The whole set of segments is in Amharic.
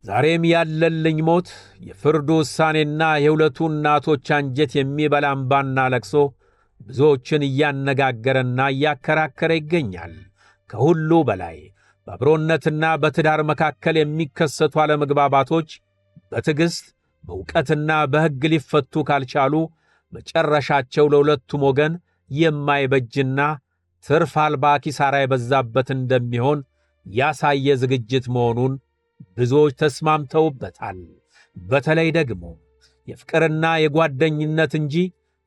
ዛሬም ያለልኝ ሞት የፍርዱ ውሳኔና የሁለቱ እናቶች አንጀት የሚበላ እንባና ለቅሶ ብዙዎችን እያነጋገረና እያከራከረ ይገኛል። ከሁሉ በላይ በአብሮነትና በትዳር መካከል የሚከሰቱ አለመግባባቶች በትዕግሥት በእውቀትና በሕግ ሊፈቱ ካልቻሉ መጨረሻቸው ለሁለቱም ወገን የማይበጅና ትርፍ አልባ ኪሳራ የበዛበት እንደሚሆን ያሳየ ዝግጅት መሆኑን ብዙዎች ተስማምተውበታል። በተለይ ደግሞ የፍቅርና የጓደኝነት እንጂ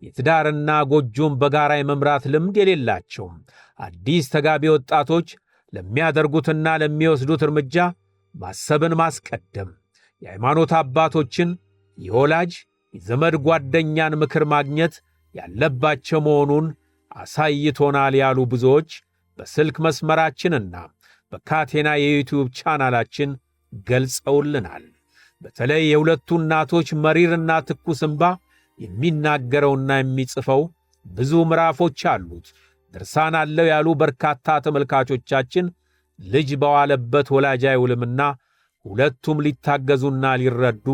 የትዳርና ጎጆን በጋራ የመምራት ልምድ የሌላቸው አዲስ ተጋቢ ወጣቶች ለሚያደርጉትና ለሚወስዱት እርምጃ ማሰብን ማስቀደም፣ የሃይማኖት አባቶችን፣ የወላጅ የዘመድ ጓደኛን ምክር ማግኘት ያለባቸው መሆኑን አሳይቶናል ያሉ ብዙዎች በስልክ መስመራችንና በካቴና የዩቲዩብ ቻናላችን ገልጸውልናል። በተለይ የሁለቱ እናቶች መሪርና ትኩስ እንባ የሚናገረውና የሚጽፈው ብዙ ምዕራፎች አሉት ድርሳን አለው ያሉ በርካታ ተመልካቾቻችን ልጅ በዋለበት ወላጅ አይውልምና ሁለቱም ሊታገዙና ሊረዱ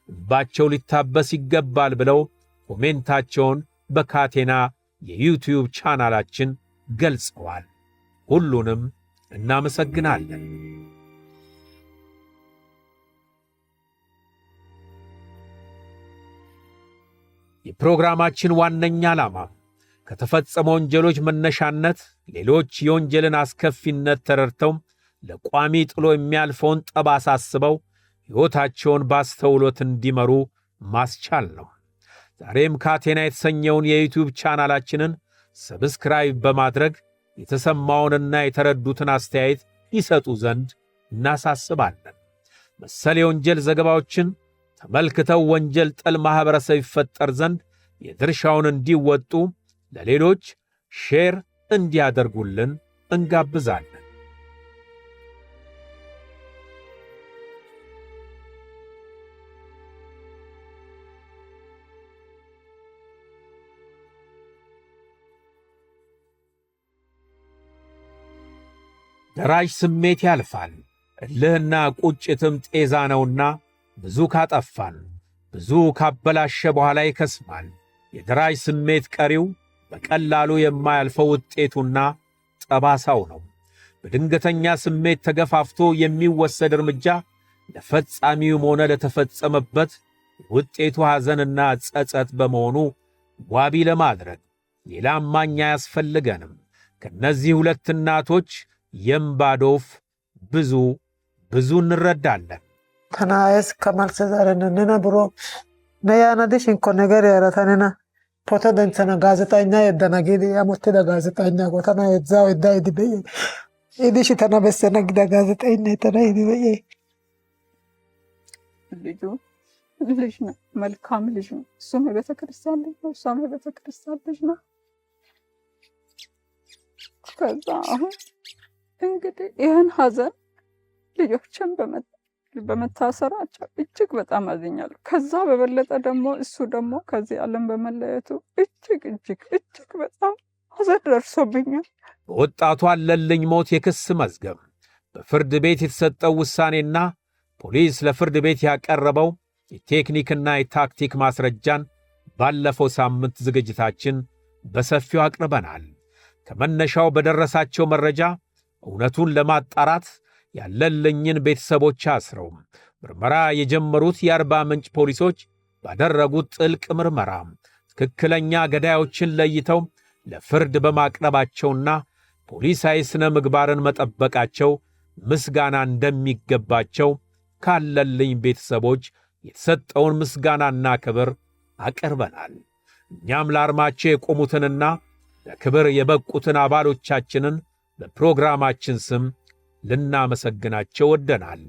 እንባቸው ሊታበስ ይገባል ብለው ኮሜንታቸውን በካቴና የዩቲዩብ ቻናላችን ገልጸዋል። ሁሉንም እናመሰግናለን። የፕሮግራማችን ዋነኛ ዓላማ ከተፈጸሙ ወንጀሎች መነሻነት ሌሎች የወንጀልን አስከፊነት ተረድተው ለቋሚ ጥሎ የሚያልፈውን ጠባሳ አስበው ሕይወታቸውን ባስተውሎት እንዲመሩ ማስቻል ነው። ዛሬም ካቴና የተሰኘውን የዩቲዩብ ቻናላችንን ሰብስክራይብ በማድረግ የተሰማውንና የተረዱትን አስተያየት ይሰጡ ዘንድ እናሳስባለን። መሰል የወንጀል ዘገባዎችን ተመልክተው ወንጀል ጠል ማኅበረሰብ ይፈጠር ዘንድ የድርሻውን እንዲወጡ ለሌሎች ሼር እንዲያደርጉልን እንጋብዛለን። ደራሽ ስሜት ያልፋል፣ እልህና ቁጭትም ጤዛ ነውና ብዙ ካጠፋን ብዙ ካበላሸ በኋላ ይከስማል። የደራሽ ስሜት ቀሪው በቀላሉ የማያልፈው ውጤቱና ጠባሳው ነው። በድንገተኛ ስሜት ተገፋፍቶ የሚወሰድ እርምጃ ለፈጻሚውም ሆነ ለተፈጸመበት ውጤቱ ሐዘንና ጸጸት በመሆኑ ዋቢ ለማድረግ ሌላ ማኛ አያስፈልገንም። ከነዚህ ሁለት እናቶች የእንባ ዶፍ ብዙ እንረዳለን። ተናየስ ከማልሰ ዛረነና ብሮ ነያናዲሽ እንኮ ነገር ያረታነና ፎቶ ደንሰና ጋዜጠኛ የደናጊዲ ያሞተ ጋዜጠኛ ጎታና የዛው ይዳይ ዲበይ ኢዲሽ ተናበሰና ግዳ ጋዜጠኛ ተናይ ዲበይ ልጅ ነው፣ መልካም ልጅ ነው። እሱም የቤተክርስቲያን ልጅ ነው፣ እሷም የቤተክርስቲያን ልጅ ነው። ከዛ አሁን እንግዲህ ይህን ሐዘን ልጆችን በመታሰራቸው እጅግ በጣም አዝኛለሁ። ከዛ በበለጠ ደግሞ እሱ ደግሞ ከዚህ ዓለም በመለየቱ እጅግ በጣም ሐዘን ደርሶብኛል። በወጣቱ አለልኝ ሞት የክስ መዝገብ በፍርድ ቤት የተሰጠው ውሳኔና ፖሊስ ለፍርድ ቤት ያቀረበው የቴክኒክና የታክቲክ ማስረጃን ባለፈው ሳምንት ዝግጅታችን በሰፊው አቅርበናል። ከመነሻው በደረሳቸው መረጃ እውነቱን ለማጣራት ያለልኝን ቤተሰቦች አስረው ምርመራ የጀመሩት የአርባ ምንጭ ፖሊሶች ባደረጉት ጥልቅ ምርመራ ትክክለኛ ገዳዮችን ለይተው ለፍርድ በማቅረባቸውና ፖሊሳዊ ስነ ምግባርን መጠበቃቸው ምስጋና እንደሚገባቸው ካለልኝ ቤተሰቦች የተሰጠውን ምስጋናና ክብር አቀርበናል። እኛም ለአርማቸው የቆሙትንና ለክብር የበቁትን አባሎቻችንን በፕሮግራማችን ስም ልናመሰግናቸው ወደናል።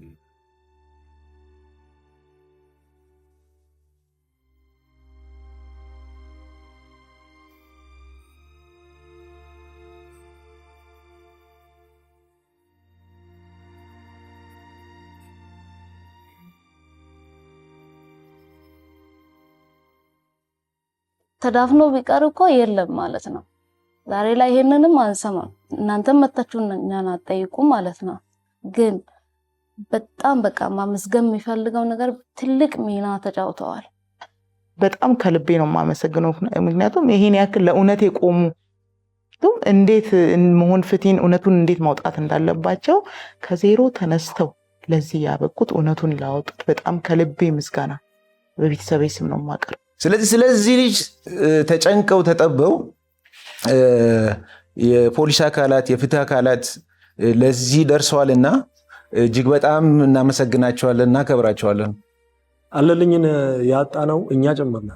ተዳፍኖ ቢቀር እኮ የለም ማለት ነው። ዛሬ ላይ ይሄንንም አንሰማም። እናንተም መጣችሁ እኛን አጠይቁ ማለት ነው። ግን በጣም በቃ ማመስገን የሚፈልገው ነገር ትልቅ ሚና ተጫውተዋል። በጣም ከልቤ ነው የማመሰግነው። ምክንያቱም ይሄን ያክል ለእውነት የቆሙ እንዴት መሆን ፍትህን እውነቱን እንዴት ማውጣት እንዳለባቸው ከዜሮ ተነስተው ለዚህ ያበቁት እውነቱን ላወጡት በጣም ከልቤ ምስጋና በቤተሰቤ ስም ነው የማቀርበው። ስለዚህ ልጅ ተጨንቀው ተጠበው የፖሊስ አካላት የፍትህ አካላት ለዚህ ደርሰዋልና እጅግ በጣም እናመሰግናቸዋለን እና ከብራቸዋለን። አለልኝን ያጣነው እኛ ጨመርና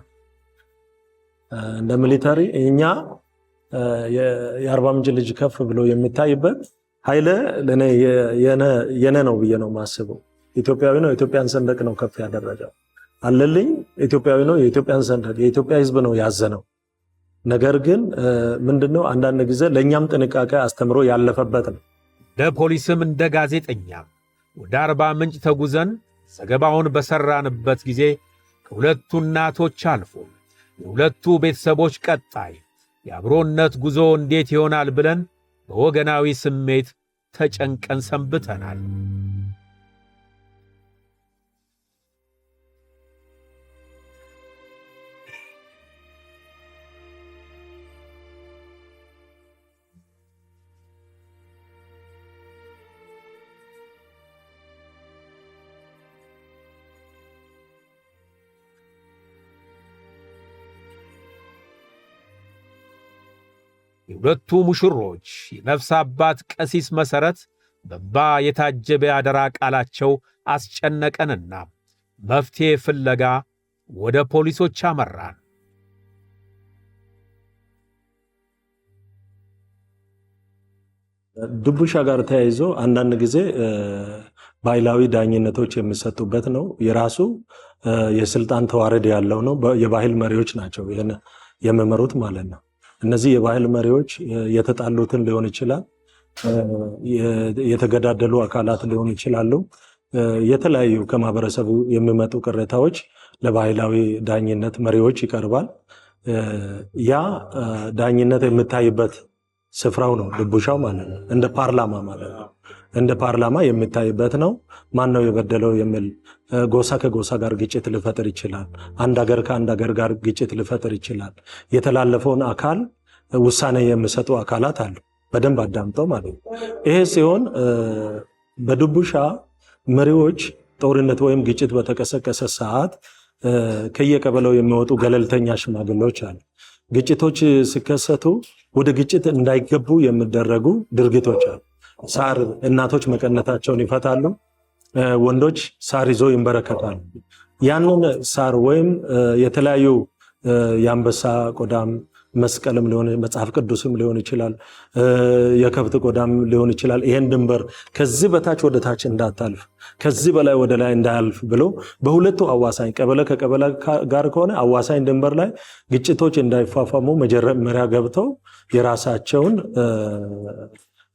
እንደ ሚሊታሪ እኛ የአርባ ምንጭ ልጅ ከፍ ብሎ የሚታይበት ኃይለ ለኔ የኔ ነው ብዬ ነው ማስበው። ኢትዮጵያዊ ነው፣ የኢትዮጵያን ሰንደቅ ነው ከፍ ያደረገው። አለልኝ ኢትዮጵያዊ ነው፣ የኢትዮጵያን ሰንደቅ የኢትዮጵያ ሕዝብ ነው ያዘነው። ነገር ግን ምንድነው አንዳንድ ጊዜ ለኛም ጥንቃቄ አስተምሮ ያለፈበት ነው። ለፖሊስም እንደ ጋዜጠኛም ወደ አርባ ምንጭ ተጉዘን ዘገባውን በሰራንበት ጊዜ ከሁለቱ እናቶች አልፎ የሁለቱ ቤተሰቦች ቀጣይ የአብሮነት ጉዞ እንዴት ይሆናል ብለን በወገናዊ ስሜት ተጨንቀን ሰንብተናል። የሁለቱ ሙሽሮች የነፍስ አባት ቀሲስ መሰረት በእንባ የታጀበ አደራ ቃላቸው አስጨነቀንና መፍትሄ ፍለጋ ወደ ፖሊሶች አመራን። ድቡሻ ጋር ተያይዞ አንዳንድ ጊዜ ባህላዊ ዳኝነቶች የሚሰጡበት ነው። የራሱ የስልጣን ተዋረድ ያለው ነው። የባህል መሪዎች ናቸው ይሄን የሚመሩት ማለት ነው። እነዚህ የባህል መሪዎች የተጣሉትን ሊሆን ይችላል፣ የተገዳደሉ አካላት ሊሆን ይችላሉ። የተለያዩ ከማህበረሰቡ የሚመጡ ቅሬታዎች ለባህላዊ ዳኝነት መሪዎች ይቀርባል። ያ ዳኝነት የሚታይበት ስፍራው ነው ድቡሻው ማለት ነው። እንደ ፓርላማ ማለት ነው። እንደ ፓርላማ የሚታይበት ነው። ማን ነው የበደለው የሚል ጎሳ ከጎሳ ጋር ግጭት ሊፈጥር ይችላል። አንድ ሀገር ከአንድ ሀገር ጋር ግጭት ሊፈጥር ይችላል። የተላለፈውን አካል ውሳኔ የሚሰጡ አካላት አሉ። በደንብ አዳምጠው ማለት ነው። ይሄ ሲሆን በድቡሻ መሪዎች ጦርነት ወይም ግጭት በተቀሰቀሰ ሰዓት ከየቀበሌው የሚወጡ ገለልተኛ ሽማግሌዎች አሉ። ግጭቶች ሲከሰቱ ወደ ግጭት እንዳይገቡ የሚደረጉ ድርጊቶች አሉ። ሳር እናቶች መቀነታቸውን ይፈታሉ። ወንዶች ሳር ይዞ ይንበረከታሉ። ያንን ሳር ወይም የተለያዩ የአንበሳ ቆዳም መስቀልም ሊሆን መጽሐፍ ቅዱስም ሊሆን ይችላል፣ የከብት ቆዳም ሊሆን ይችላል። ይሄን ድንበር ከዚህ በታች ወደ ታች እንዳታልፍ፣ ከዚህ በላይ ወደ ላይ እንዳያልፍ ብሎ በሁለቱ አዋሳኝ ቀበሌ ከቀበሌ ጋር ከሆነ አዋሳኝ ድንበር ላይ ግጭቶች እንዳይፋፋሙ መጀመሪያ ገብተው የራሳቸውን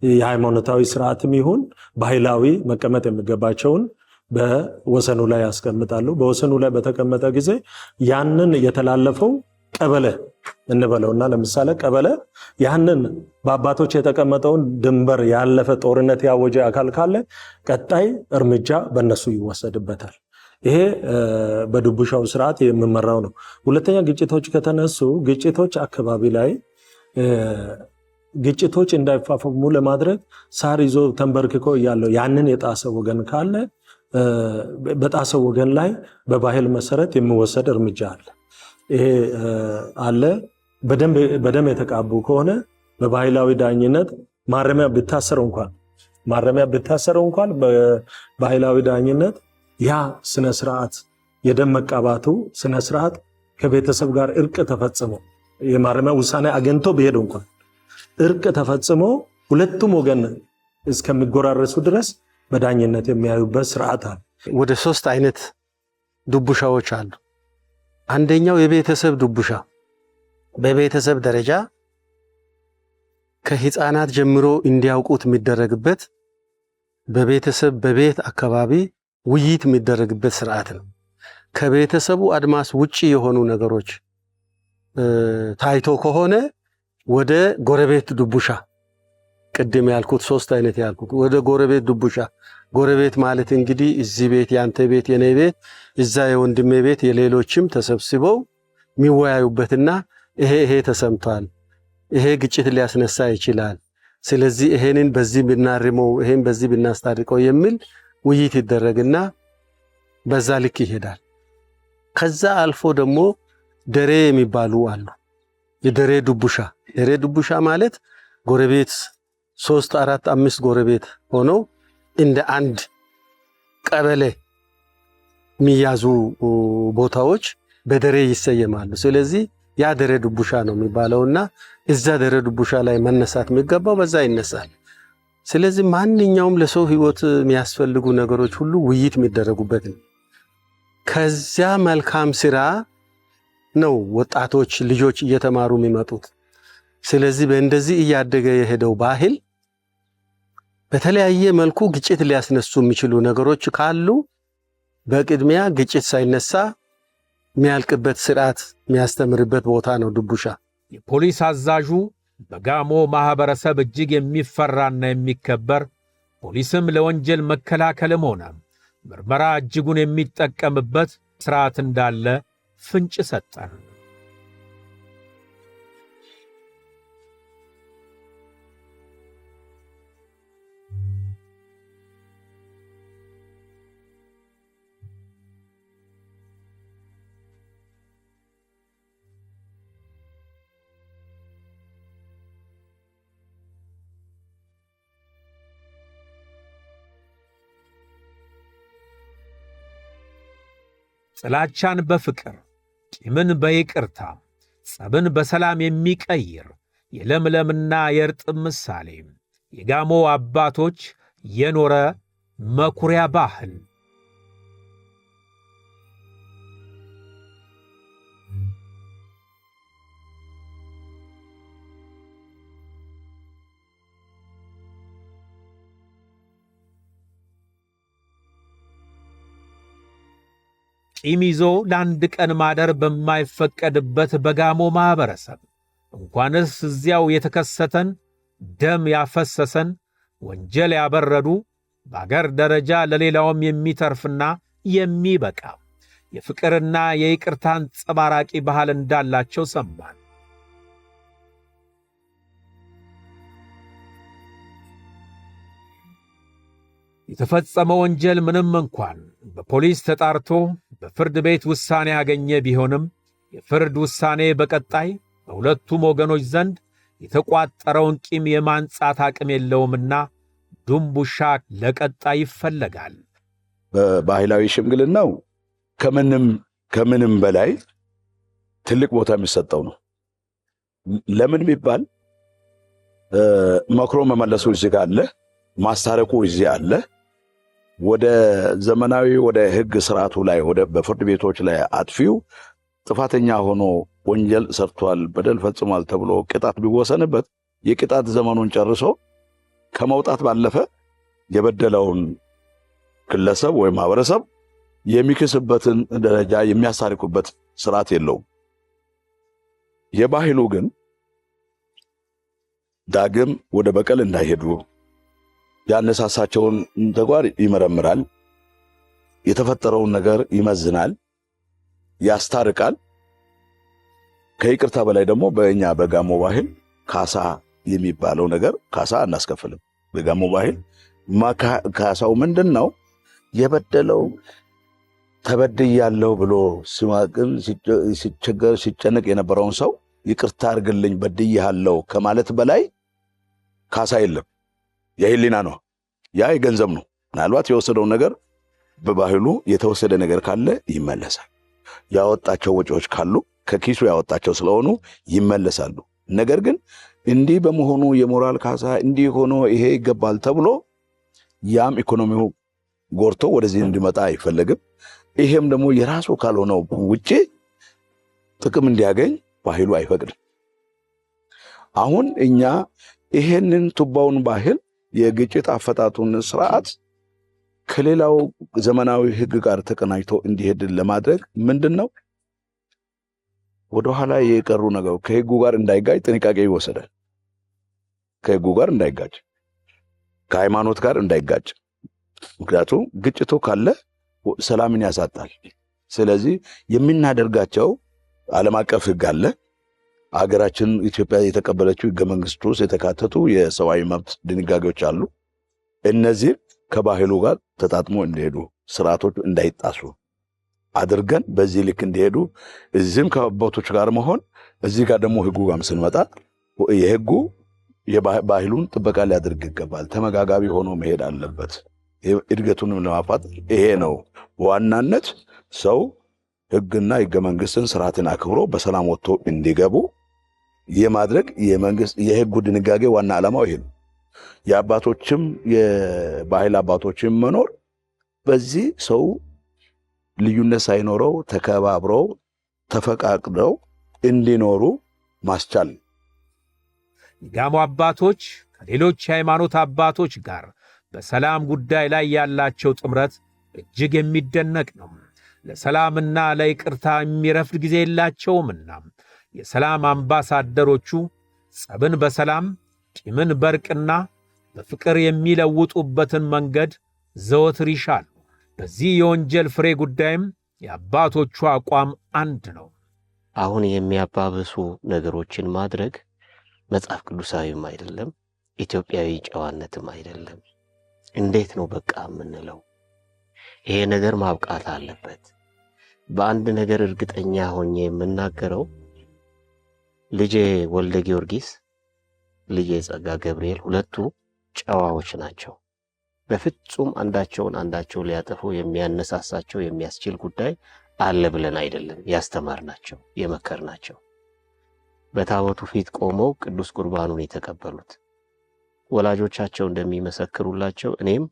የሃይማኖታዊ ስርዓትም ይሁን ባህላዊ መቀመጥ የሚገባቸውን በወሰኑ ላይ ያስቀምጣሉ። በወሰኑ ላይ በተቀመጠ ጊዜ ያንን የተላለፈው ቀበሌ እንበለውና ለምሳሌ ቀበሌ ያንን በአባቶች የተቀመጠውን ድንበር ያለፈ ጦርነት ያወጀ አካል ካለ ቀጣይ እርምጃ በእነሱ ይወሰድበታል። ይሄ በድቡሻው ስርዓት የሚመራው ነው። ሁለተኛ ግጭቶች ከተነሱ ግጭቶች አካባቢ ላይ ግጭቶች እንዳይፋፋሙ ለማድረግ ሳር ይዞ ተንበርክኮ እያለው ያንን የጣሰ ወገን ካለ በጣሰው ወገን ላይ በባህል መሰረት የሚወሰድ እርምጃ አለ። ይሄ አለ። በደም የተቃቡ ከሆነ በባህላዊ ዳኝነት ማረሚያ ቢታሰረው እንኳን በባህላዊ ዳኝነት ያ ስነ ስርዓት የደም መቃባቱ ስነ ስርዓት ከቤተሰብ ጋር እርቅ ተፈጽሞ የማረሚያ ውሳኔ አግኝቶ ቢሄድ እንኳን እርቅ ተፈጽሞ ሁለቱም ወገን እስከሚጎራረሱ ድረስ በዳኝነት የሚያዩበት ስርዓት አለ። ወደ 3 አይነት ድቡሻዎች አሉ። አንደኛው የቤተሰብ ድቡሻ፣ በቤተሰብ ደረጃ ከህፃናት ጀምሮ እንዲያውቁት የሚደረግበት በቤተሰብ በቤት አካባቢ ውይይት የሚደረግበት ስርዓት ነው። ከቤተሰቡ አድማስ ውጪ የሆኑ ነገሮች ታይቶ ከሆነ ወደ ጎረቤት ድቡሻ፣ ቅድም ያልኩት 3 አይነት ያልኩት ወደ ጎረቤት ድቡሻ ጎረቤት ማለት እንግዲህ እዚህ ቤት ያንተ ቤት የኔ ቤት እዛ የወንድሜ ቤት የሌሎችም ተሰብስበው የሚወያዩበትና ይሄ ተሰምቷል፣ ይሄ ግጭት ሊያስነሳ ይችላል፣ ስለዚህ ይሄንን በዚህ ብናርመው ይሄን በዚህ ብናስታርቀው የሚል ውይይት ይደረግና በዛ ልክ ይሄዳል። ከዛ አልፎ ደግሞ ደሬ የሚባሉ አሉ። የደሬ ዱቡሻ ማለት ጎረቤት 3 4 5 ጎረቤት ሆነው እንደ አንድ ቀበሌ የሚያዙ ቦታዎች በደሬ ይሰየማሉ። ስለዚህ ያ ደሬ ዱቡሻ ነው የሚባለውና እዛ ደሬ ዱቡሻ ላይ መነሳት የሚገባው በዛ ይነሳል። ስለዚህ ማንኛውም ለሰው ህይወት የሚያስፈልጉ ነገሮች ሁሉ ውይይት የሚደረጉበት ነው። ከዚያ መልካም ስራ ነው ወጣቶች ልጆች እየተማሩ የሚመጡት። ስለዚህ በእንደዚህ እያደገ የሄደው ባህል በተለያየ መልኩ ግጭት ሊያስነሱ የሚችሉ ነገሮች ካሉ በቅድሚያ ግጭት ሳይነሳ የሚያልቅበት ስርዓት የሚያስተምርበት ቦታ ነው ዱቡሻ። የፖሊስ አዛዡ በጋሞ ማህበረሰብ እጅግ የሚፈራና የሚከበር፣ ፖሊስም ለወንጀል መከላከልም ሆነ ምርመራ እጅጉን የሚጠቀምበት ስርዓት እንዳለ ፍንጭ ሰጠን። ጥላቻን በፍቅር ቂምን በይቅርታ ጸብን በሰላም የሚቀይር የለምለምና የእርጥብ ምሳሌ የጋሞ አባቶች የኖረ መኩሪያ ባህል። ቂም ይዞ ለአንድ ቀን ማደር በማይፈቀድበት በጋሞ ማህበረሰብ እንኳንስ እዚያው የተከሰተን ደም ያፈሰሰን ወንጀል ያበረዱ በአገር ደረጃ ለሌላውም የሚተርፍና የሚበቃ የፍቅርና የይቅርታን አንጸባራቂ ባህል እንዳላቸው ሰማን። የተፈጸመ ወንጀል ምንም እንኳን በፖሊስ ተጣርቶ በፍርድ ቤት ውሳኔ ያገኘ ቢሆንም የፍርድ ውሳኔ በቀጣይ በሁለቱም ወገኖች ዘንድ የተቋጠረውን ቂም የማንጻት አቅም የለውምና ዱምቡሻ ለቀጣይ ይፈለጋል። በባህላዊ ሽምግልናው ከምንም በላይ ትልቅ ቦታ የሚሰጠው ነው። ለምን ቢባል መክሮ መመለሱ እዚህ ጋር አለ፣ ማስታረቁ እዚህ አለ። ወደ ዘመናዊ ወደ ህግ ስርዓቱ ላይ በፍርድ ቤቶች ላይ አጥፊው ጥፋተኛ ሆኖ ወንጀል ሰርቷል፣ በደል ፈጽሟል ተብሎ ቅጣት ቢወሰንበት የቅጣት ዘመኑን ጨርሶ ከመውጣት ባለፈ የበደለውን ግለሰብ ወይም ማህበረሰብ የሚክስበትን ደረጃ የሚያሳርቁበት ስርዓት የለውም። የባህሉ ግን ዳግም ወደ በቀል እንዳይሄዱ ያነሳሳቸውን ተግባር ይመረምራል፣ የተፈጠረውን ነገር ይመዝናል፣ ያስታርቃል። ከይቅርታ በላይ ደግሞ በእኛ በጋሞ ባህል ካሳ የሚባለው ነገር ካሳ አናስከፍልም። በጋሞ ባህል ካሳው ምንድነው? የበደለው ተበድያለሁ ብሎ ሲማቅም ሲቸገር ሲጨነቅ የነበረውን ሰው ይቅርታ አድርግልኝ በድያለሁ ከማለት በላይ ካሳ የለም። የህሊና ነው፣ ያ የገንዘብ ነው። ምናልባት የወሰደው ነገር በባህሉ የተወሰደ ነገር ካለ ይመለሳል። ያወጣቸው ወጪዎች ካሉ ከኪሱ ያወጣቸው ስለሆኑ ይመለሳሉ። ነገር ግን እንዲህ በመሆኑ የሞራል ካሳ እንዲህ ሆኖ ይሄ ይገባል ተብሎ ያም ኢኮኖሚው ጎርቶ ወደዚህ እንዲመጣ አይፈለግም። ይሄም ደግሞ የራሱ ካልሆነው ውጪ ጥቅም እንዲያገኝ ባህሉ አይፈቅድም። አሁን እኛ ይሄንን ቱባውን ባህል የግጭት አፈታቱን ስርዓት ከሌላው ዘመናዊ ህግ ጋር ተቀናጅቶ እንዲሄድ ለማድረግ ምንድነው ወደኋላ የቀሩ ነገር ከህጉ ጋር እንዳይጋጭ ጥንቃቄ ይወሰዳል። ከህጉ ጋር እንዳይጋጭ፣ ከሃይማኖት ጋር እንዳይጋጭ፣ ምክንያቱም ግጭቱ ካለ ሰላምን ያሳጣል። ስለዚህ የምናደርጋቸው ዓለም አቀፍ ሕግ አለ። ሀገራችን ኢትዮጵያ የተቀበለችው ሕገ መንግስቱ ውስጥ የተካተቱ የሰብአዊ መብት ድንጋጌዎች አሉ። እነዚህ ከባህሉ ጋር ተጣጥሞ እንዲሄዱ፣ ስርዓቶች እንዳይጣሱ አድርገን በዚህ ልክ እንዲሄዱ እዚህም ከአባቶች ጋር መሆን፣ እዚህ ጋር ደግሞ ሕጉ ጋር ስንመጣ የሕጉ የባህሉን ጥበቃ ሊያደርግ ይገባል። ተመጋጋቢ ሆኖ መሄድ አለበት። እድገቱንም ለማፋት ይሄ ነው በዋናነት ሰው ሕግና ሕገ መንግስትን ስርዓትን አክብሮ በሰላም ወጥቶ እንዲገቡ የማድረግ የሕጉ ድንጋጌ ዋና ዓላማው ይሄ ነው። የአባቶችም የባህል አባቶችም መኖር በዚህ ሰው ልዩነት ሳይኖረው ተከባብረው ተፈቃቅደው እንዲኖሩ ማስቻል። የጋሞ አባቶች ከሌሎች የሃይማኖት አባቶች ጋር በሰላም ጉዳይ ላይ ያላቸው ጥምረት እጅግ የሚደነቅ ነው። ለሰላምና ለይቅርታ የሚረፍድ ጊዜ የላቸውምና የሰላም አምባሳደሮቹ ጸብን በሰላም ቂምን በርቅና በፍቅር የሚለውጡበትን መንገድ ዘወትር ይሻሉ። በዚህ የወንጀል ፍሬ ጉዳይም የአባቶቹ አቋም አንድ ነው። አሁን የሚያባብሱ ነገሮችን ማድረግ መጽሐፍ ቅዱሳዊም አይደለም፣ ኢትዮጵያዊ ጨዋነትም አይደለም። እንዴት ነው በቃ የምንለው? ይሄ ነገር ማብቃት አለበት። በአንድ ነገር እርግጠኛ ሆኜ የምናገረው ልጄ ወልደ ጊዮርጊስ፣ ልጄ ጸጋ ገብርኤል ሁለቱ ጨዋዎች ናቸው። በፍጹም አንዳቸው ሊያጠፉ የሚያነሳሳቸው የሚያስችል ጉዳይ አለ ብለን አይደለም ያስተማርናቸው የመከርናቸው። በታቦቱ ፊት ቆመው ቅዱስ ቁርባኑን የተቀበሉት ወላጆቻቸው እንደሚመሰክሩላቸው እኔም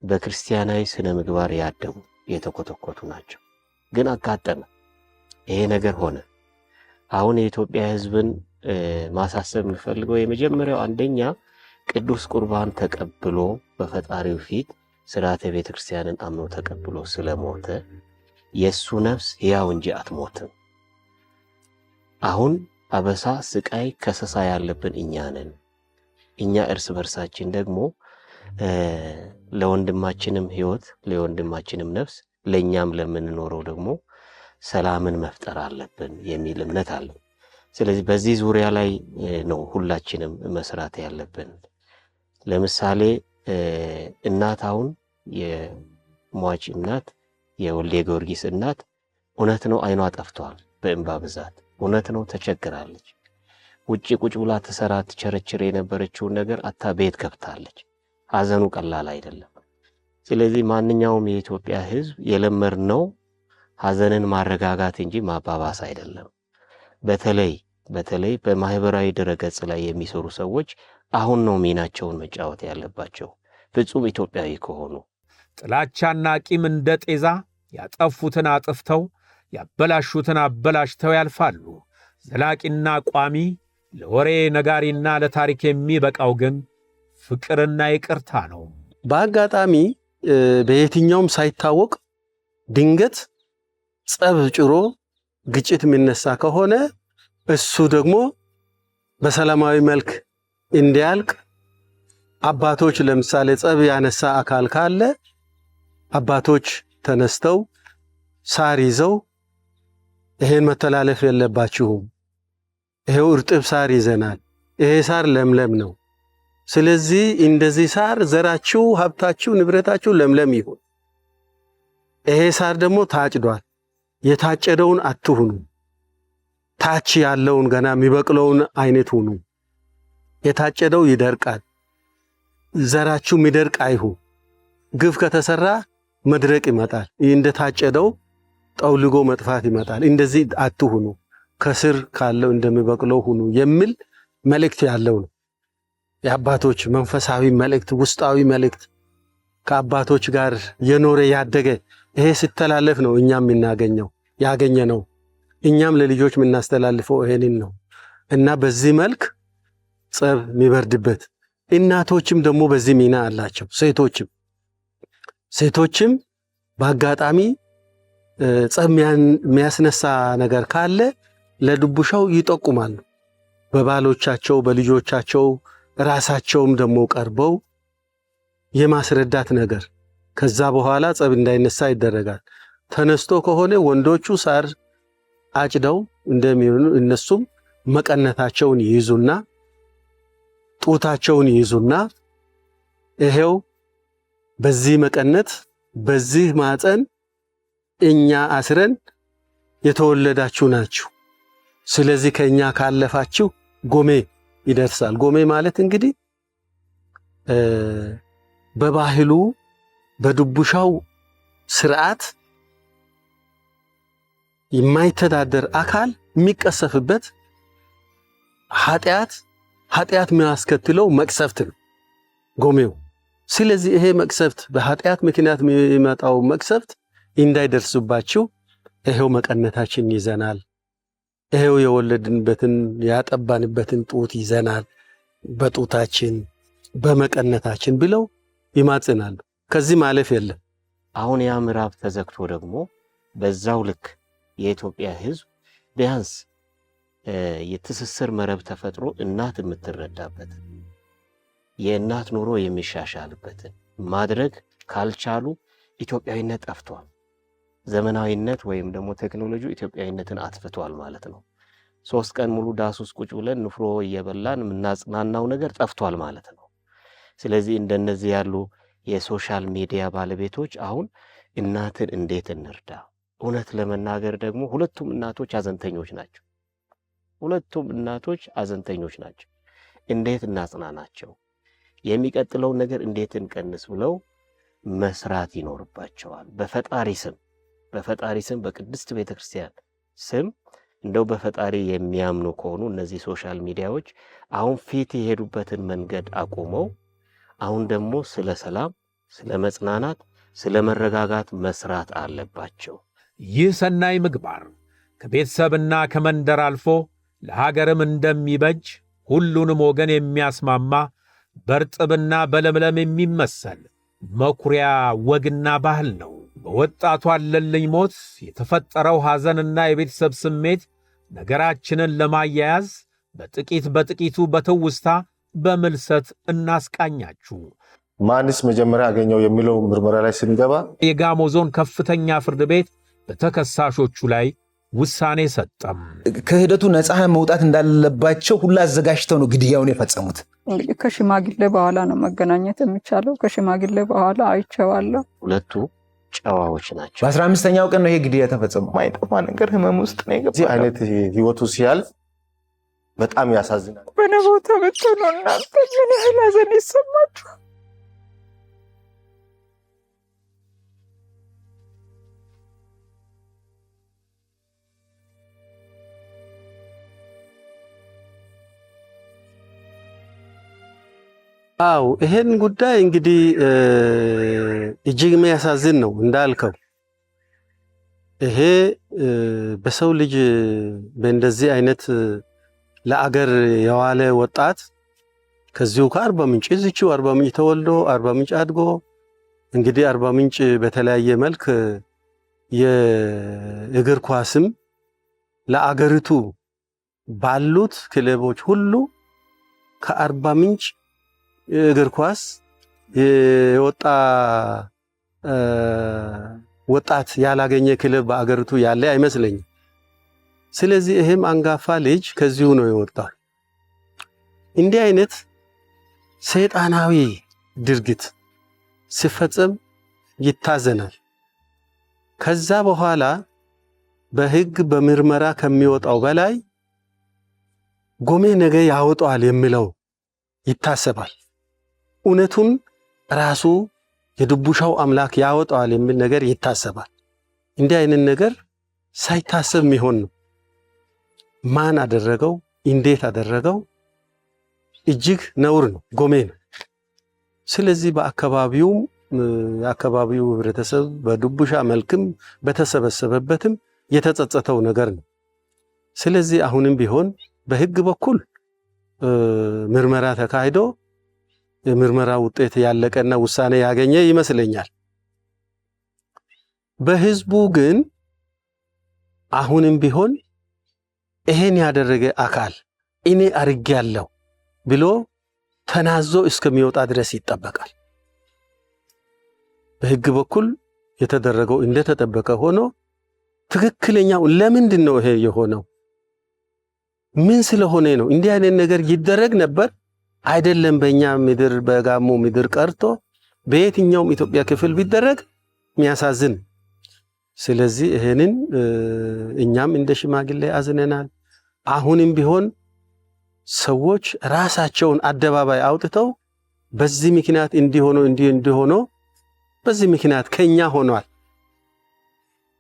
በክርስቲያናዊ ስነ ምግባር ያደጉ የተኮተኮቱ ናቸው። ግን አጋጠመ፣ ይሄ ነገር ሆነ። አሁን የኢትዮጵያ ሕዝብን ማሳሰብ የምፈልገው የመጀመሪያው አንደኛ ቅዱስ ቁርባን ተቀብሎ በፈጣሪው ፊት ስርዓተ ቤተ ክርስቲያንን አምኖ ተቀብሎ ስለሞተ የእሱ ነፍስ ሕያው እንጂ አትሞትም። አሁን አበሳ፣ ስቃይ፣ ከሰሳ ያለብን እኛ ነን። እኛ እርስ በርሳችን ደግሞ ለወንድማችንም ሕይወት ለወንድማችንም ነፍስ ለእኛም ለምንኖረው ደግሞ ሰላምን መፍጠር አለብን የሚል እምነት አለ። ስለዚህ በዚህ ዙሪያ ላይ ነው ሁላችንም መስራት ያለብን። ለምሳሌ እናት አሁን የሟች እናት የወልደ ጊዮርጊስ እናት እውነት ነው አይኗ ጠፍቷል በእንባ ብዛት፣ እውነት ነው ተቸግራለች። ውጪ ቁጭ ብላ ተሰራ ትቸረችር የነበረችውን ነገር አታ ቤት ገብታለች። ሐዘኑ ቀላል አይደለም። ስለዚህ ማንኛውም የኢትዮጵያ ሕዝብ የለመድነው ሐዘንን ማረጋጋት እንጂ ማባባስ አይደለም። በተለይ በማህበራዊ ድረገጽ ላይ የሚሰሩ ሰዎች አሁን ነው ሚናቸውን መጫወት ያለባቸው ፍጹም ኢትዮጵያዊ ከሆኑ። ጥላቻና ቂም እንደ ጤዛ ያጠፉትን አጥፍተው ያበላሹትን አበላሽተው ያልፋሉ። ዘላቂና ቋሚ ለወሬ ነጋሪና ለታሪክ የሚበቃው ግን ፍቅርና ይቅርታ ነው። በአጋጣሚ በየትኛውም ሳይታወቅ ድንገት ጸብ ጭሮ ግጭት የሚነሳ ከሆነ እሱ ደግሞ በሰላማዊ መልክ እንዲያልቅ አባቶች ለምሳሌ ጸብ ያነሳ አካል ካለ አባቶች ተነስተው ሳር ይዘው ይሄን መተላለፍ የለባችሁም፣ ይሄው እርጥብ ሳር ይዘናል፣ ይሄ ሳር ለምለም ነው፣ ስለዚህ እንደዚህ ሳር ዘራችሁ፣ ሀብታችሁ፣ ንብረታችሁ ለምለም ይሁን፣ ይሄ ሳር ደግሞ ታጭዷል፣ የታጨደውን አትሁኑ፣ ታች ያለውን ገና የሚበቅለውን አይነት ሁኑ፣ የታጨደው ይደርቃል፣ ዘራችሁ የሚደርቅ አይሁን፣ ግፍ ከተሰራ መድረቅ ይመጣል፣ እንደታጨደው ጠውልጎ መጥፋት ይመጣል፣ እንደዚህ አትሁኑ፣ ከስር ካለው እንደሚበቅለው ሁኑ የሚል መልእክት ያለው ነው። የአባቶች መንፈሳዊ መልእክት፣ ውስጣዊ መልእክት ከአባቶች ጋር የኖረ ያደገ ይሄ ሲተላለፍ ነው እኛም የምናገኘው ያገኘ ነው። እኛም ለልጆች የምናስተላልፈው ይሄንን ነው እና በዚህ መልክ ጸብ የሚበርድበት እናቶችም ደግሞ በዚህ ሚና አላቸው። ሴቶችም በአጋጣሚ ጸብ የሚያስነሳ ነገር ካለ ለድቡሻው ይጠቁማሉ። በባሎቻቸው በልጆቻቸው ራሳቸውም ደግሞ ቀርበው የማስረዳት ነገር ከዛ በኋላ ጸብ እንዳይነሳ ይደረጋል። ተነስቶ ከሆነ ወንዶቹ ሳር አጭደው እንደሚሆኑ እነሱም መቀነታቸውን ይይዙና ጡታቸውን ይይዙና ይሄው በዚህ መቀነት በዚህ ማፀን እኛ አስረን የተወለዳችሁ ናችሁ። ስለዚህ ከኛ ካለፋችሁ ጎሜ ይደርሳል። ጎሜ ማለት እንግዲህ በባህሉ በድቡሻው ስርዓት የማይተዳደር አካል የሚቀሰፍበት ኃጢአት የሚያስከትለው መቅሰፍት ነው ጎሜው። ስለዚህ ይሄ መቅሰፍት በኃጢአት ምክንያት የሚመጣው መቅሰፍት እንዳይደርስባችሁ ይሄው መቀነታችን ይዘናል፣ ይሄው የወለድንበትን ያጠባንበትን ጡት ይዘናል፣ በጡታችን በመቀነታችን ብለው ይማጽናሉ። ከዚህ ማለፍ የለም። አሁን ያ ምዕራፍ ተዘግቶ ደግሞ በዛው ልክ የኢትዮጵያ ሕዝብ ቢያንስ የትስስር መረብ ተፈጥሮ እናት የምትረዳበት የእናት ኑሮ የሚሻሻልበትን ማድረግ ካልቻሉ ኢትዮጵያዊነት ጠፍቷል። ዘመናዊነት ወይም ደግሞ ቴክኖሎጂ ኢትዮጵያዊነትን አጥፍቷል ማለት ነው። 3 ቀን ሙሉ ዳስ ውስጥ ቁጭ ብለን ንፍሮ እየበላን የምናጽናናው ነገር ጠፍቷል ማለት ነው። ስለዚህ እንደነዚህ ያሉ የሶሻል ሚዲያ ባለቤቶች አሁን እናትን እንዴት እንርዳ? እውነት ለመናገር ደግሞ ሁለቱም እናቶች አዘንተኞች ናቸው። እንዴት እናጽናናቸው? የሚቀጥለውን ነገር እንዴት እንቀንስ ብለው መስራት ይኖርባቸዋል። በፈጣሪ ስም በቅድስት ቤተክርስቲያን ስም እንደው በፈጣሪ የሚያምኑ ከሆኑ እነዚህ ሶሻል ሚዲያዎች አሁን ፊት የሄዱበትን መንገድ አቁመው አሁን ደግሞ ስለ ሰላም፣ ስለ መጽናናት፣ ስለ መረጋጋት መስራት አለባቸው። ይህ ሰናይ ምግባር ከቤተሰብና ከመንደር አልፎ ለሀገርም እንደሚበጅ ሁሉንም ወገን የሚያስማማ በርጥብና በለምለም የሚመሰል መኩሪያ ወግና ባህል ነው። በወጣቱ አለልኝ ሞት የተፈጠረው ሐዘንና የቤተሰብ ስሜት ነገራችንን ለማያያዝ በጥቂቱ በትውስታ በምልሰት እናስቃኛችሁ። ማንስ መጀመሪያ አገኘው የሚለው ምርመራ ላይ ስንገባ የጋሞ ዞን ከፍተኛ ፍርድ ቤት በተከሳሾቹ ላይ ውሳኔ ሰጠም። ከሂደቱ ነፃ መውጣት እንዳለባቸው ሁሉ አዘጋጅተው ነው ግድያውን የፈጸሙት። እንግዲህ ከሽማግሌ በኋላ ነው መገናኘት የሚቻለው። ከሽማግሌ በኋላ አይቼዋለሁ። ሁለቱ ጨዋዎች ናቸው። በ15ኛው ቀን ነው ይሄ ግድያ የተፈጸመው። ማይጠፋ ነገር ህመም ውስጥ ነው የገባው። እዚህ አይነት ህይወቱ ሲያልፍ በጣም ያሳዝናል። በእኔ ቦታ ብትሆኑ እናንተ ምን ያህል ሐዘን ይሰማችሁ? አው ይሄን ጉዳይ እንግዲህ እጅግ የሚያሳዝን ነው እንዳልከው። ይሄ በሰው ልጅ በእንደዚህ አይነት ለአገር የዋለ ወጣት ከዚሁ ከአርባ ምንጭ እዚሁ አርባ ምንጭ ተወልዶ አርባ ምንጭ አድጎ እንግዲህ አርባ ምንጭ በተለያየ መልክ የእግር ኳስም ለአገሪቱ ባሉት ክለቦች ሁሉ ከአርባ ምንጭ እግር ኳስ የወጣ ወጣት ያላገኘ ክለብ በአገሪቱ ያለ አይመስለኝም። ስለዚህ ይሄም አንጋፋ ልጅ ከዚሁ ነው የወጣው። እንዲህ አይነት ሰይጣናዊ ድርጊት ሲፈጸም ይታዘናል። ከዛ በኋላ በሕግ በምርመራ ከሚወጣው በላይ ጎሜ ነገ ያወጣዋል የሚለው ይታሰባል። እውነቱን ራሱ የድቡሻው አምላክ ያወጣዋል የሚል ነገር ይታሰባል። እንዲህ አይነት ነገር ሳይታሰብ የሚሆን ነው። ማን አደረገው? እንዴት አደረገው? እጅግ ነውር ነው፣ ጎሜ ነው። ስለዚህ በአካባቢውም የአካባቢው ህብረተሰብ በድቡሻ መልክም በተሰበሰበበትም የተጸጸተው ነገር ነው። ስለዚህ አሁንም ቢሆን በሕግ በኩል ምርመራ ተካሂዶ የምርመራ ውጤት ያለቀና ውሳኔ ያገኘ ይመስለኛል። በህዝቡ ግን አሁንም ቢሆን ይሄን ያደረገ አካል እኔ አርጌያለሁ ብሎ ተናዞ እስከሚወጣ ድረስ ይጠበቃል። በህግ በኩል የተደረገው እንደተጠበቀ ሆኖ ትክክለኛው ለምንድን ነው ይሄ የሆነው? ምን ስለሆነ ነው? እንዲህ አይነት ነገር ይደረግ ነበር አይደለም? በእኛ ምድር በጋሞ ምድር ቀርቶ በየትኛውም ኢትዮጵያ ክፍል ቢደረግ የሚያሳዝን። ስለዚህ ይሄንን እኛም እንደ ሽማግሌ አዝነናል። አሁንም ቢሆን ሰዎች ራሳቸውን አደባባይ አውጥተው በዚህ ምክንያት እንዲሆኖ በዚህ ምክንያት ከኛ ሆኗል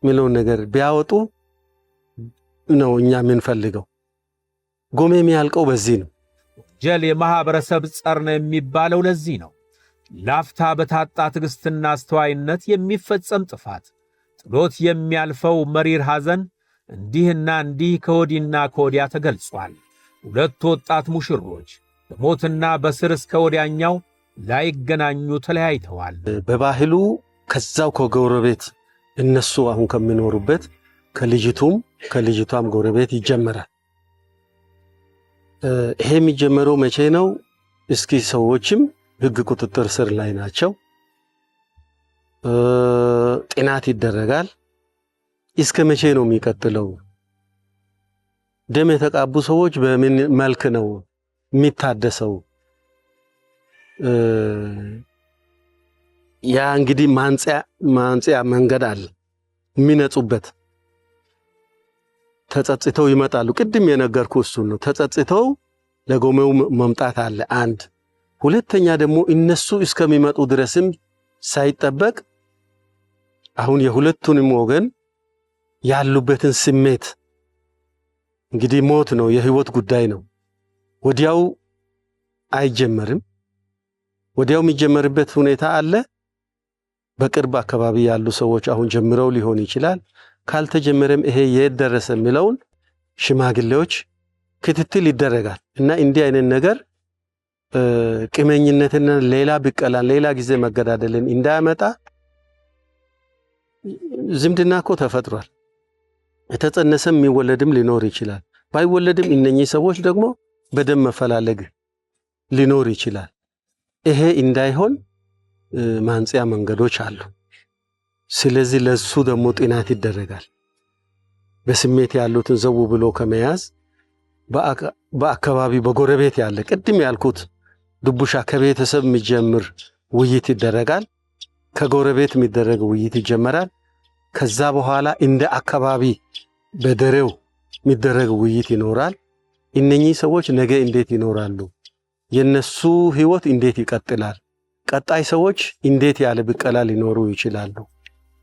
የሚለውን ነገር ቢያወጡ ነው እኛ የምንፈልገው። ጎሜ የሚያልቀው በዚህ ነው። ወንጀል የማህበረሰብ ጸር ነው የሚባለው ለዚህ ነው። ላፍታ በታጣ ትዕግስትና አስተዋይነት የሚፈጸም ጥፋት ጥሎት የሚያልፈው መሪር ሐዘን እንዲህና እንዲህ ከወዲና ከወዲያ ተገልጿል። ሁለት ወጣት ሙሽሮች በሞትና በስር እስከ ወዲያኛው ላይገናኙ ተለያይተዋል። በባህሉ ከዛው ከጎረቤት እነሱ አሁን ከሚኖሩበት ከልጅቷም ጎረቤት ይጀመራል። ይሄ የሚጀመረው መቼ ነው? እስኪ ሰዎችም ህግ ቁጥጥር ስር ላይ ናቸው። ጥናት ይደረጋል። እስከ መቼ ነው የሚቀጥለው? ደም የተቃቡ ሰዎች በምን መልክ ነው የሚታደሰው? ያ እንግዲህ ማንጽያ መንገድ አለ የሚነጹበት። ተጸጽተው ይመጣሉ። ቅድም የነገርኩ እሱ ነው። ተጸጽተው ለጎሜው መምጣት አለ አንድ። ሁለተኛ ደግሞ እነሱ እስከሚመጡ ድረስም ሳይጠበቅ አሁን የሁለቱንም ወገን ያሉበትን ስሜት እንግዲህ ሞት ነው፣ የህይወት ጉዳይ ነው። ወዲያው አይጀመርም። ወዲያው የሚጀመርበት ሁኔታ አለ። በቅርብ አካባቢ ያሉ ሰዎች አሁን ጀምረው ሊሆን ይችላል። ካልተጀመረም ይሄ የት ደረሰ የሚለውን ሽማግሌዎች ክትትል ይደረጋል እና እንዲህ አይነት ነገር ቅመኝነትና ሌላ ብቀላን ሌላ ጊዜ መገዳደልን እንዳያመጣ ዝምድና እኮ ተፈጥሯል። የተጸነሰም የሚወለድም ሊኖር ይችላል። ባይወለድም እነኚህ ሰዎች ደግሞ በደም መፈላለግ ሊኖር ይችላል። ይሄ እንዳይሆን ማንጽያ መንገዶች አሉ። ስለዚህ ለሱ ደግሞ ጥናት ይደረጋል። በስሜት ያሉትን ዘው ብሎ ከመያዝ በአካባቢ በጎረቤት ያለ ቅድም ያልኩት ድቡሻ ከቤተሰብ የሚጀምር ውይይት ይደረጋል። ከጎረቤት የሚደረግ ውይይት ይጀመራል። ከዛ በኋላ እንደ አካባቢ በደሬው የሚደረግ ውይይት ይኖራል። እነኚህ ሰዎች ነገ እንዴት ይኖራሉ? የነሱ ህይወት እንዴት ይቀጥላል? ቀጣይ ሰዎች እንዴት ያለ ብቀላ ሊኖሩ ይችላሉ?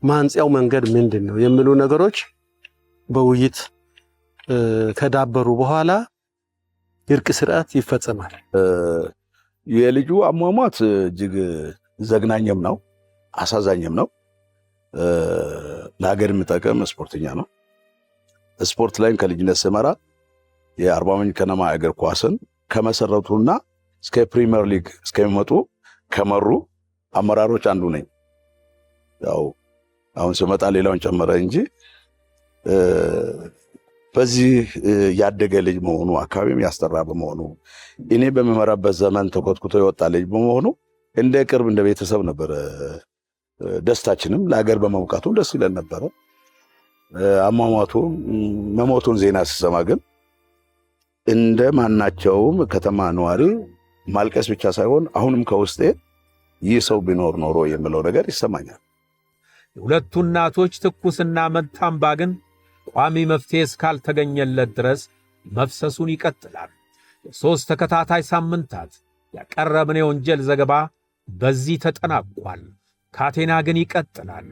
ማንጽያው መንገድ ምንድነው? የሚሉ ነገሮች በውይይት ከዳበሩ በኋላ እርቅ ስርዓት ይፈጸማል። የልጁ አሟሟት እጅግ ዘግናኝም ነው፣ አሳዛኝም ነው። ለሀገር የሚጠቅም ስፖርተኛ ነው። ስፖርት ላይም ከልጅነት ስመራ የአርባ ምንጭ ከነማ እግር ኳስን ከመሰረቱና እስከ ፕሪሚየር ሊግ እስከሚመጡ ከመሩ አመራሮች አንዱ ነኝ። ያው አሁን ስመጣ ሌላውን ጨመረ እንጂ በዚህ ያደገ ልጅ መሆኑ አካባቢም ያስተራ በመሆኑ እኔ በመመራበት ዘመን ተኮትኩቶ የወጣ ልጅ በመሆኑ እንደ ቅርብ እንደ ቤተሰብ ነበር። ደስታችንም ለሀገር በመብቃቱ ደስ ይለን ነበረ። አሟሟቱ መሞቱን ዜና ስሰማ ግን እንደ ማናቸውም ከተማ ነዋሪ ማልቀስ ብቻ ሳይሆን አሁንም ከውስጤ ይህ ሰው ቢኖር ኖሮ የሚለው ነገር ይሰማኛል። የሁለቱ እናቶች ትኩስና መታምባ ግን ቋሚ መፍትሄ እስካልተገኘለት ድረስ መፍሰሱን ይቀጥላል። የሦስት ተከታታይ ሳምንታት ያቀረብን የወንጀል ዘገባ በዚህ ተጠናቋል። ካቴና ግን ይቀጥላል።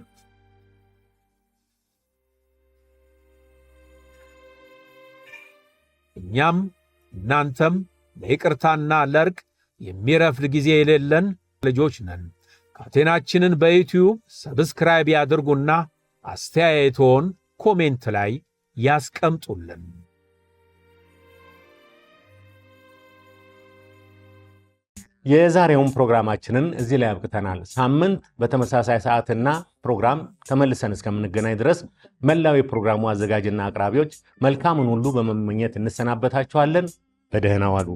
እኛም እናንተም ለይቅርታና ለእርቅ የሚረፍድ ጊዜ የሌለን ልጆች ነን። ካቴናችንን በዩቲዩብ ሰብስክራይብ ያድርጉና አስተያየቶን ኮሜንት ላይ ያስቀምጡልን። የዛሬውን ፕሮግራማችንን እዚህ ላይ አብቅተናል። ሳምንት በተመሳሳይ ሰዓትና ፕሮግራም ተመልሰን እስከምንገናኝ ድረስ መላው የፕሮግራሙ አዘጋጅና አቅራቢዎች መልካምን ሁሉ በመመኘት እንሰናበታችኋለን። በደህና ዋሉ።